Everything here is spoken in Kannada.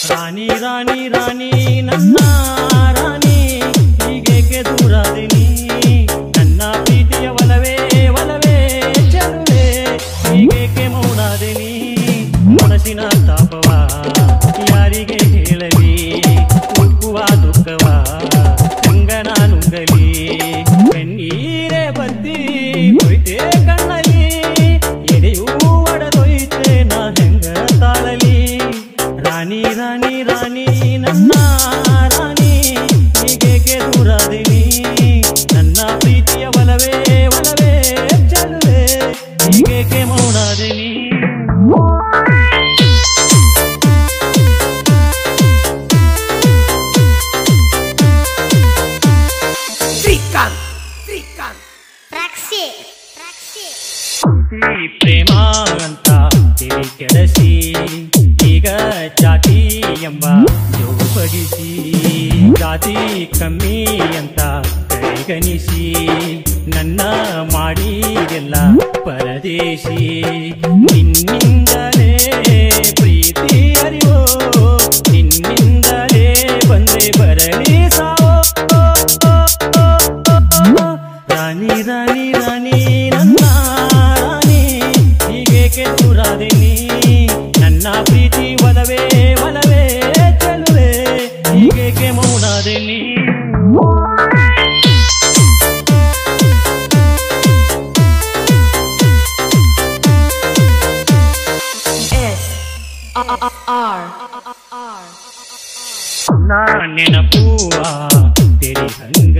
ರಾಣಿ ರಾಣಿ ರಾಣಿ ನನ್ನ ರಾಣಿ ಹೀಗೇಕೆ ದೂರಾದಿನಿ ನನ್ನ ಪ್ರೀತಿಯ ಒಲವೇ ಒಲವೇ ಚೆಲುವೆ ಹೀಗೇಕೆ ಮೌನಾದಿನಿ ಮನಸ್ಸಿನ ತಾಪವ ಯಾರಿಗೆ ಹೇಳಲಿ ಉಕ್ಕುವ ದುಃಖವ ಕಂಗನ ನುಂಗಲಿ ಕಣ್ಣೀರೇ ಬತ್ತಿ ಹೋಯ್ತೆ ಕಣ್ಣಲ್ಲಿ ಎದೆಯೂ ಒಡೆದೊಯ್ತೆ ನಾ ಹೆಂಗ ತಾಳಲಿ ರಾಣಿ ರಾಣಿ ರಾಣಿ ನನ್ನ ರಾಣಿ ಹೀಗೇಕೆ ದೂರಾದಿನಿ ನನ್ನ ಪ್ರೀತಿಯ ಒಲವೇ ಒಲವೇ ಚೆಲುವೆ ಹೀಗೇಕೆ ಮೌನಾದಿನಿ ಪ್ರೇಮ ಅಂತ ತಿಳಿ ಕೆಡಸಿ ಈಗ ಜಾತಿ ಎಂಬ ಜೋಪಡಿಸಿ ಜಾತಿ ಕಮ್ಮಿ ಅಂತ ಕೈಗಣಿಸಿ ನನ್ನ ಮಾಡಿದೆಲ್ಲ ಪರದೇಶಿ ನಿನ್ನಿಂದಲೇ ಪ್ರೀತಿ ಅರಿವೋ ನಿನ್ನಿಂದಲೇ ಬಂದೆ ಬರಲಿ ಸಾವೋ ರಾಣಿ ರಾಣಿ ರಾಣಿ ನನ್ನ ರಾಣಿ ಹೀಗೇಕೆ ದೂರಾದಿನಿ ನನ್ನ ಪ್ರೀತಿ ಒಲವೇ ಒಲವೇ ಚೆಲುವೆ ಹೀಗೇಕೆ ಮೌನಾದಿನಿ ನಾ ನೆನಪುವ ತೆರಿ ಹಂಗ